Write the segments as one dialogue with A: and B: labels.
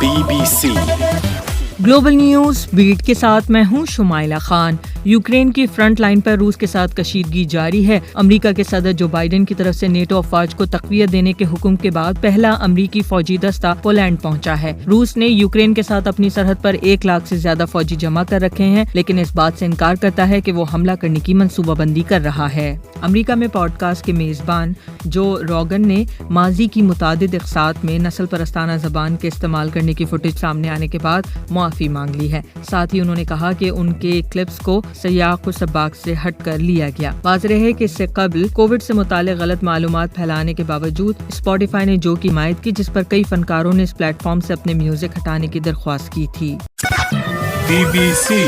A: BBC
B: global news beat के साथ मैं हूं शुमाइला खान। यूक्रेन की फ्रंट लाइन पर रूस के साथ कशीदगी जारी है। अमेरिका के सदर जो बाइडेन की तरफ से नेटो अफवाज को तक़वियत देने के हुक्म के बाद पहला अमेरिकी फौजी दस्ता पोलैंड पहुंचा है। रूस ने यूक्रेन के साथ अपनी सरहद पर 1 लाख से ज्यादा फौजी जमा कर रखे हैं, लेकिन इस बात से इनकार करता है कि वो हमला करने की मंसूबाबंदी कर रहा है। अमेरिका में पॉडकास्ट के मेजबान जो रोगन ने माजी की मुतादिद इक़सात में नस्ल परस्ताना ज़बान के इस्तेमाल करने की फुटेज सामने आने के बाद माफ़ी मांग ली है। साथ ही उन्होंने कहा कि उनके क्लिप्स को सयाक़ सबाक से हट कर लिया गया। वाज़ेह है कि इससे कबल कोविड से मुताल्लिक़ गलत मालूमात फैलाने के बावजूद स्पॉटिफाई ने जो की हिमायत की, जिस पर कई फनकारों ने इस प्लेटफॉर्म से अपने म्यूजिक हटाने की दरख्वास्त की थी।
A: BBC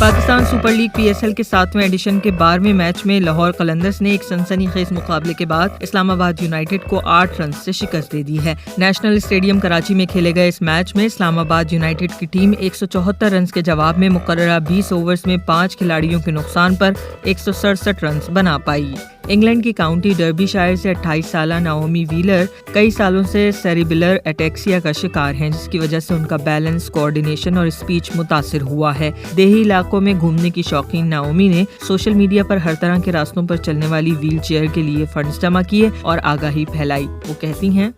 B: Pakistan super league PSL के 7वें एडिशन के 12वें मैच में लाहौर कलंदर्स ने एक सनसनीखेज मुकाबले के बाद इस्लामाबाद यूनाइटेड को 8 रन से शिकस्त दे दी है। नेशनल स्टेडियम कराची में खेले गए इस मैच में इस्लामाबाद यूनाइटेड की टीम 174 रन के जवाब में मुकर्ररा 20 ओवर्स में 5 खिलाड़ियों के नुकसान पर 167 रन बना पाई। इंग्लैंड की काउंटी डर्बीशायर से 28 साला नाओमी व्हीलर कई सालों से सेरिबेलर एटेक्सिया का शिकार हैं, जिसकी वजह से उनका बैलेंस, कोऑर्डिनेशन और स्पीच मुतासिर हुआ है। देही इलाकों में घूमने की शौकीन नाओमी ने सोशल मीडिया पर हर तरह के रास्तों पर चलने वाली व्हील चेयर के लिए फंड्स जमा किए और आगाही फैलाई। वो कहती हैं,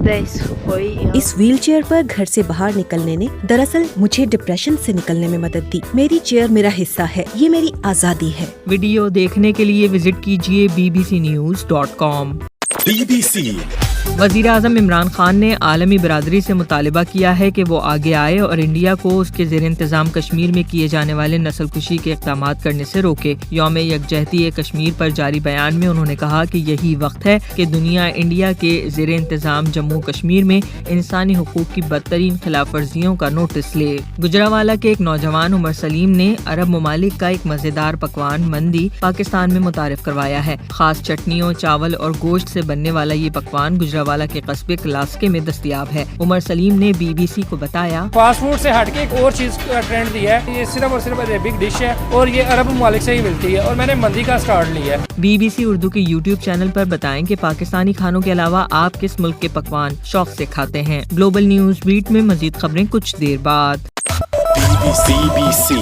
C: इस व्हील चेयर पर घर से बाहर निकलने ने दरअसल मुझे डिप्रेशन से निकलने में मदद दी। मेरी चेयर मेरा हिस्सा है, ये मेरी आजादी है।
B: वीडियो देखने के लिए विजिट कीजिए bbcnews.com।
A: BBC
B: वज़ीर आज़म इमरान खान ने आलमी बरादरी से मुतालिबा किया है कि वो आगे आए और इंडिया को उसके ज़ेर इंतज़ाम कश्मीर में किए जाने वाले नस्लकुशी के इक़दामात करने से रोके। यौम यकजहती कश्मीर पर जारी बयान में उन्होंने कहा कि यही वक्त है कि दुनिया इंडिया के ज़ेर इंतज़ाम जम्मू कश्मीर में इंसानी हुकूक की बदतरीन खिलाफ वर्जियों का नोटिस ले। गुजरावाला के एक नौजवान उमर सलीम ने अरब ममालिक का एक मज़ेदार पकवान मंदी पाकिस्तान में मुतारिफ करवाया है। खास चटनियों, चावल और गोश्त से बनने वाला ये पकवान गुजरावाला के कस्बे क्लास्के में दस्तयाब है। उमर सलीम ने BBC को बताया,
D: फास्ट फूड से हटके एक और चीज का ट्रेंड दिया है। ये सिर्फ और सिर्फ अरेबिक डिश है और ये अरब ममालिक से ही मिलती है और मैंने मंदी का स्टार्ट लिया है।
B: BBC उर्दू के YouTube चैनल पर बताएं कि पाकिस्तानी खानों के अलावा आप किस मुल्क के पकवान शौक से खाते हैं। ग्लोबल न्यूज बीट में मजीद खबरें कुछ देर बाद।
A: BBC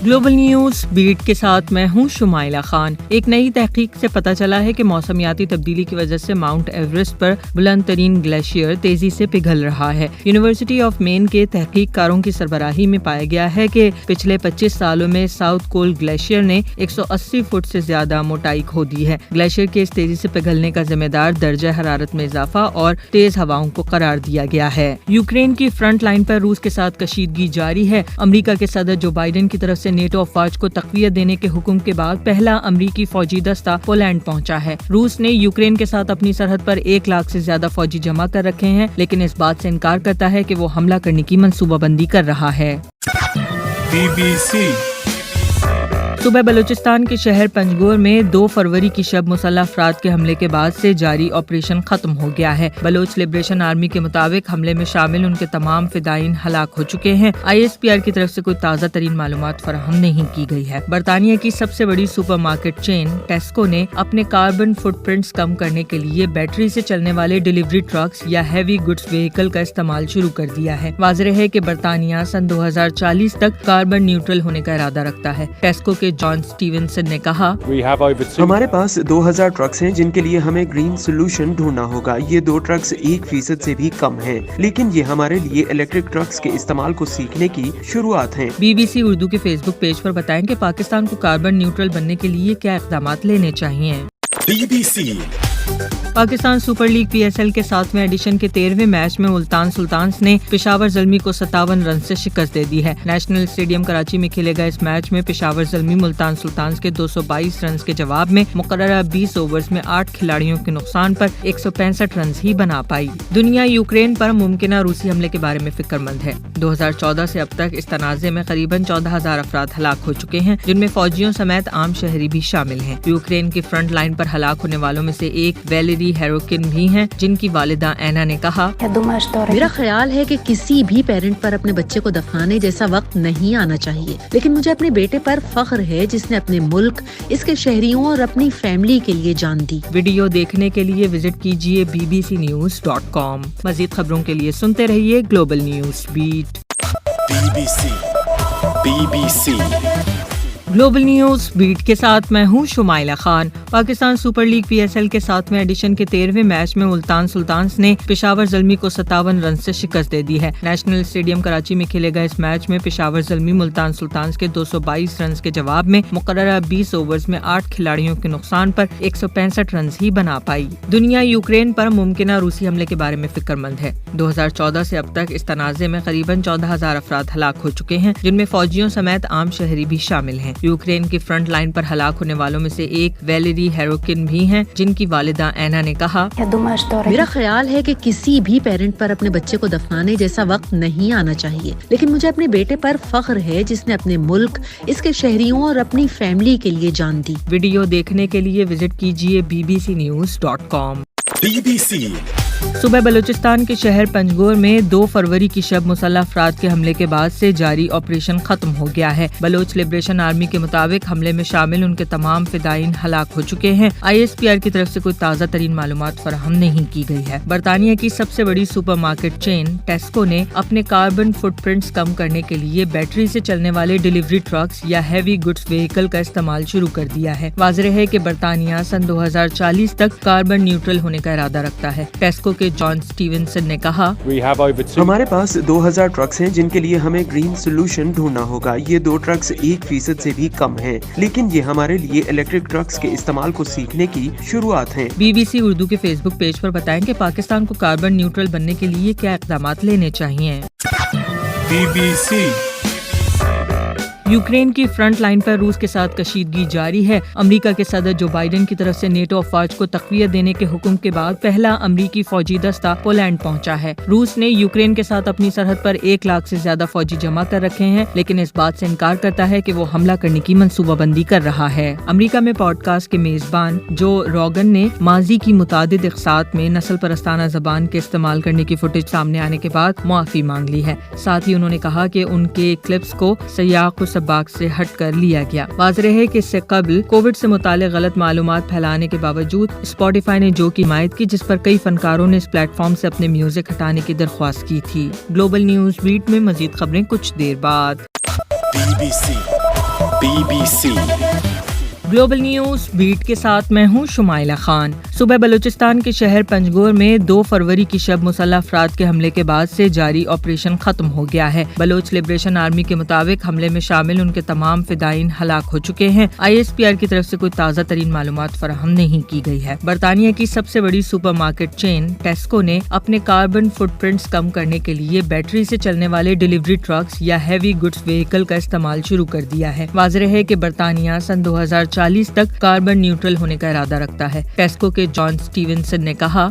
B: ग्लोबल न्यूज बीट के साथ मैं हूं शुमाइला खान। एक नई तहकीक से पता चला है कि मौसमियाती तब्दीली की वजह से माउंट एवरेस्ट पर बुलंद तरीन ग्लेशियर तेजी से पिघल रहा है। यूनिवर्सिटी ऑफ मेन के तहकीककारों की सरबराही में पाया गया है कि पिछले 25 सालों में साउथ कोल ग्लेशियर ने 180 फुट से ज्यादा मोटाई खो दी है। ग्लेशियर के इस तेजी से पिघलने का जिम्मेदार दर्जा हरारत में इजाफा और तेज हवाओं को करार दिया गया है। यूक्रेन की फ्रंट लाइन पर रूस के साथ कशीदगी जारी है। अमेरिका के सदर जो बाइडेन की तरफ से नेटो अफवाज को तक़वियत देने के हुक्म के बाद पहला अमेरिकी फौजी दस्ता पोलैंड पहुंचा है। रूस ने यूक्रेन के साथ अपनी सरहद पर 1 लाख से ज्यादा फौजी जमा कर रखे हैं, लेकिन इस बात से इनकार करता है कि वो हमला करने की मंसूबाबंदी कर रहा है।
A: BBC
B: सुबह बलूचिस्तान के शहर पंजगोर में 2 फरवरी की शब मुसल्लह अफराद के हमले के बाद से जारी ऑपरेशन खत्म हो गया है। बलोच लिबरेशन आर्मी के मुताबिक हमले में शामिल उनके तमाम फिदायीन हलाक हो चुके हैं। ISPR की तरफ से कोई ताज़ा तरीन मालूमात फराहम नहीं की गई है। बरतानिया की सबसे बड़ी सुपरमार्केट चेन टेस्को ने अपने कार्बन फुटप्रिंट्स कम करने के लिए बैटरी से चलने वाले डिलीवरी ट्रक्स या हैवी गुड्स व्हीकल का इस्तेमाल शुरू कर दिया है। वाज़ेह है कि बरतानिया सन 2040 तक कार्बन न्यूट्रल होने का इरादा रखता है। टेस्को के जॉन स्टीवनसन ने कहा,
E: हमारे पास 2000 ट्रक्स हैं जिनके लिए हमें ग्रीन सोल्यूशन ढूंढना होगा। ये 2 ट्रक्स 1% से भी कम हैं, लेकिन ये हमारे लिए इलेक्ट्रिक ट्रक्स के इस्तेमाल को सीखने की शुरुआत है।
B: BBC उर्दू के फेसबुक पेज पर बताएं कि पाकिस्तान को कार्बन न्यूट्रल बनने के लिए क्या इक़दामात लेने चाहिए।
A: BBC
B: Pakistan super league PSL के 7वें एडिशन के 13वें मैच में मुल्तान सुल्तान्स ने पेशावर ज़ल्मी को 57 रन से शिकस्त दे दी है। नेशनल स्टेडियम कराची में खेले गए इस मैच में पेशावर ज़ल्मी मुल्तान सुल्तान्स के 222 रन के जवाब में मुकर्ररा 20 ओवर्स में 8 खिलाड़ियों के नुकसान पर 165 रन ही बना पाई। दुनिया यूक्रेन पर मुमकिना रूसी हमले के बारे में फिक्रमंद है। 2014 से अब तक इस तनाज़े में करीबन 14,000 अफराद हलाक हो चुके हैं, जिनमें फौजियों समेत आम शहरी भी शामिल हैं। यूक्रेन की फ्रंट लाइन पर हलाक होने वालों में से एक वैलेरी ویلیری ہیروکن بھی ہیں, جن کی والدہ اینا نے کہا,
F: میرا خیال ہے کہ کسی بھی پیرنٹ پر اپنے بچے کو دفنانے جیسا وقت نہیں آنا چاہیے, لیکن مجھے اپنے بیٹے پر فخر ہے جس نے اپنے ملک, اس کے شہریوں اور اپنی فیملی کے لیے جان دی.
B: ویڈیو دیکھنے کے لیے وزٹ کیجیے bbcnews.com. مزید خبروں کے لیے سنتے رہیے global news beat.
A: BBC
B: global news beat کے ساتھ میں ہوں Shumaila Khan. Pakistan super league PSL کے 7ویں ایڈیشن کے 13ویں میچ میں ملتان سلطانز نے پشاور زلمی کو 57 رن سے شکست دے دی ہے. نیشنل اسٹیڈیم کراچی میں کھیلے گئے اس میچ میں پشاور زلمی ملتان سلطانز کے 222 رنز کے جواب میں مقررہ 20 اوورز میں 8 کھلاڑیوں کے نقصان پر 165 رنز ہی بنا پائی. دنیا یوکرین پر ممکنہ روسی حملے کے بارے میں فکر مند ہے. 2014 سے اب تک اس تنازع میں قریباً 14,000 افراد ہلاک ہو چکے ہیں, جن میں فوجیوں سمیت عام شہری بھی شامل ہیں. یوکرین کی فرنٹ لائن پر ہلاک ہونے والوں میں سے ایک ویلیری ہیروکن بھی ہیں, جن کی والدہ اینا نے کہا,
F: میرا خیال ہے کہ کسی بھی پیرنٹ پر اپنے بچے کو دفنانے جیسا وقت نہیں آنا چاہیے, لیکن مجھے اپنے بیٹے پر فخر ہے جس نے اپنے ملک, اس کے شہریوں اور اپنی فیملی کے لیے جان دی.
B: ویڈیو دیکھنے کے لیے وزٹ کیجیے bbcnews.com.
A: BBC
B: صوبہ بلوچستان کے شہر پنجگور میں 2 فروری کی شب مسلح افراد کے حملے کے بعد سے جاری آپریشن ختم ہو گیا ہے. بلوچ لبریشن آرمی کے مطابق حملے میں شامل ان کے تمام فدائین ہلاک ہو چکے ہیں. ISPR کی طرف سے کوئی تازہ ترین معلومات فراہم نہیں کی گئی ہے. برطانیہ کی سب سے بڑی سپر مارکیٹ چین ٹیسکو نے اپنے کاربن فٹ پرنٹس کم کرنے کے لیے بیٹری سے چلنے والے ڈیلیوری ٹرکس یا ہیوی گڈز وہیکل کا استعمال شروع کر دیا ہے. واضح ہے کہ برطانیہ سن 2040 تک کاربن نیوٹرل ہونے کا ارادہ رکھتا ہے. ٹیسکو کے جان سٹیونسن نے کہا,
E: ہمارے پاس 2000 ٹرکس ہیں جن کے لیے ہمیں گرین سولوشن ڈھونڈنا ہوگا. یہ 2 ٹرکس 1% سے بھی کم ہیں, لیکن یہ ہمارے لیے الیکٹرک ٹرکس کے استعمال کو سیکھنے کی شروعات ہیں.
B: BBC اردو کے فیس بک پیج پر بتائیں کہ پاکستان کو کاربن نیوٹرل بننے کے لیے کیا اقدامات لینے چاہیے.
A: BBC
B: یوکرین کی فرنٹ لائن پر روس کے ساتھ کشیدگی جاری ہے. امریکہ کے صدر جو بائیڈن کی طرف سے نیٹو افواج کو تقویت دینے کے حکم کے بعد پہلا امریکی فوجی دستہ پولینڈ پہنچا ہے. روس نے یوکرین کے ساتھ اپنی سرحد پر 1 لاکھ سے زیادہ فوجی جمع کر رکھے ہیں, لیکن اس بات سے انکار کرتا ہے کہ وہ حملہ کرنے کی منصوبہ بندی کر رہا ہے. امریکہ میں پوڈ کاسٹ کے میزبان جو روگن نے ماضی کی متعدد اقساط میں نسل پرستانہ زبان کے استعمال کرنے کی فوٹیج سامنے آنے کے بعد معافی مانگ لی ہے. ساتھ ہی انہوں نے کہا کہ ان کے کلپس کو سیاق و سباق سے ہٹ کر لیا گیا. واضح ہے کہ اس سے قبل کووڈ سے متعلق غلط معلومات پھیلانے کے باوجود اسپوٹیفائی نے جو کی حمایت کی, جس پر کئی فنکاروں نے اس پلیٹ فارم سے اپنے میوزک ہٹانے کی درخواست کی تھی. گلوبل نیوز بیٹ میں مزید خبریں کچھ دیر بعد.
A: BBC
B: گلوبل نیوز بیٹ کے ساتھ میں ہوں شمائلہ خان. صوبہ بلوچستان کے شہر پنجگور میں 2 فروری کی شب مسلح افراد کے حملے کے بعد سے جاری آپریشن ختم ہو گیا ہے. بلوچ لبریشن آرمی کے مطابق حملے میں شامل ان کے تمام فدائین ہلاک ہو چکے ہیں. ISPR کی طرف سے کوئی تازہ ترین معلومات فراہم نہیں کی گئی ہے. برطانیہ کی سب سے بڑی سپر مارکیٹ چین ٹیسکو نے اپنے کاربن فٹ پرنٹس کم کرنے کے لیے بیٹری سے چلنے والے ڈیلیوری ٹرکس یا ہیوی گڈز وہیکل کا استعمال شروع کر دیا ہے. واضح ہے کہ برطانیہ سن 2040 تک کاربن نیوٹرل ہونے کا ارادہ رکھتا ہے. ٹیسکو کے جان سٹیونسن نے کہا,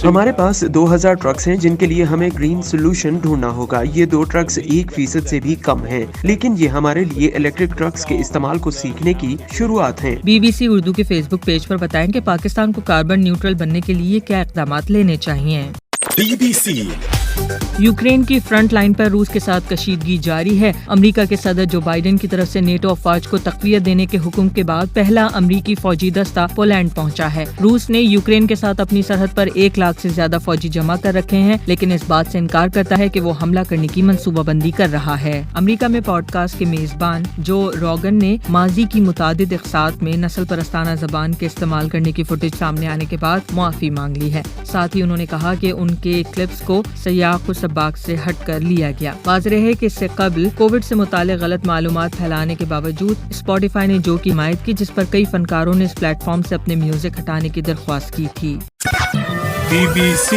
E: ہمارے پاس 2000 ٹرکس ہیں جن کے لیے ہمیں گرین سولوشن ڈھونڈنا ہوگا. یہ 2 ٹرکس 1% سے بھی کم ہیں, لیکن یہ ہمارے لیے الیکٹرک ٹرکس کے استعمال کو سیکھنے کی شروعات ہیں.
B: BBC اردو کے فیس بک پیج پر بتائیں کہ پاکستان کو کاربن نیوٹرل بننے کے لیے کیا اقدامات لینے چاہیے.
A: BBC
B: یوکرین کی فرنٹ لائن پر روس کے ساتھ کشیدگی جاری ہے. امریکہ کے صدر جو بائیڈن کی طرف سے نیٹو افواج کو تقویت دینے کے حکم کے بعد پہلا امریکی فوجی دستہ پولینڈ پہنچا ہے. روس نے یوکرین کے ساتھ اپنی سرحد پر 1 لاکھ سے زیادہ فوجی جمع کر رکھے ہیں, لیکن اس بات سے انکار کرتا ہے کہ وہ حملہ کرنے کی منصوبہ بندی کر رہا ہے. امریکہ میں پوڈ کاسٹ کے میزبان جو روگن نے ماضی کی متعدد اقساط میں نسل پرستانہ زبان کے استعمال کرنے کی فوٹیج سامنے آنے کے بعد معافی مانگ لی ہے. ساتھ ہی انہوں نے کہا کہ ان کے کلپس کو سیاق و سباق سے ہٹ کر لیا گیا. واضح ہے کہ اس سے قبل کووڈ سے متعلق غلط معلومات پھیلانے کے باوجود اسپوٹیفائی نے جو کی حمایت کی, جس پر کئی فنکاروں نے اس پلیٹ فارم سے اپنے میوزک ہٹانے کی درخواست کی تھی.
A: BBC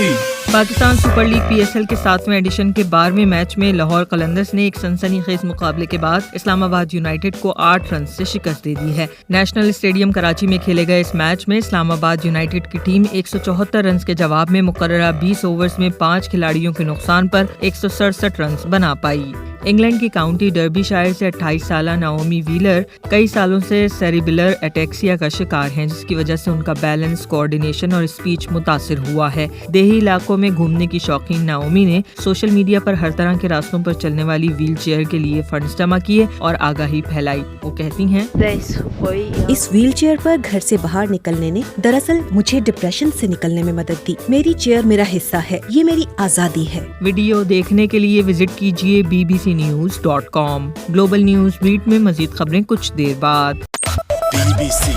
B: Pakistan super league PSL کے 7ویں ایڈیشن کے 12ویں میچ میں لاہور قلندرز نے ایک سنسنی خیز مقابلے کے بعد اسلام آباد یونائیٹڈ کو 8 رنز سے شکست دے دی ہے. نیشنل اسٹیڈیم کراچی میں کھیلے گئے اس میچ میں اسلام آباد یونائیٹڈ کی ٹیم 174 رنز کے جواب میں مقررہ 20 اوورز میں 5 کھلاڑیوں کے نقصان پر 167 رنز بنا پائی. इंग्लैंड की काउंटी डर्बीशायर से 28 साल नाओमी व्हीलर कई सालों से सेरिबेलर एटेक्सिया का शिकार हैं, जिसकी वजह से उनका बैलेंस, कोऑर्डिनेशन और स्पीच मुतासिर हुआ है। देही इलाकों में घूमने की शौकीन नाओमी ने सोशल मीडिया पर हर तरह के रास्तों पर चलने वाली व्हील चेयर के लिए फंड्स जमा किए और आगाही फैलाई। वो कहती हैं,
C: इस व्हील चेयर पर घर से बाहर निकलने ने दरअसल मुझे डिप्रेशन से निकलने में मदद दी। मेरी चेयर मेरा हिस्सा है, ये मेरी आजादी है।
B: वीडियो देखने के लिए विजिट कीजिए bbcnews.com। ग्लोबल न्यूज बीट में मजीद खबरें कुछ देर बाद।
A: BBC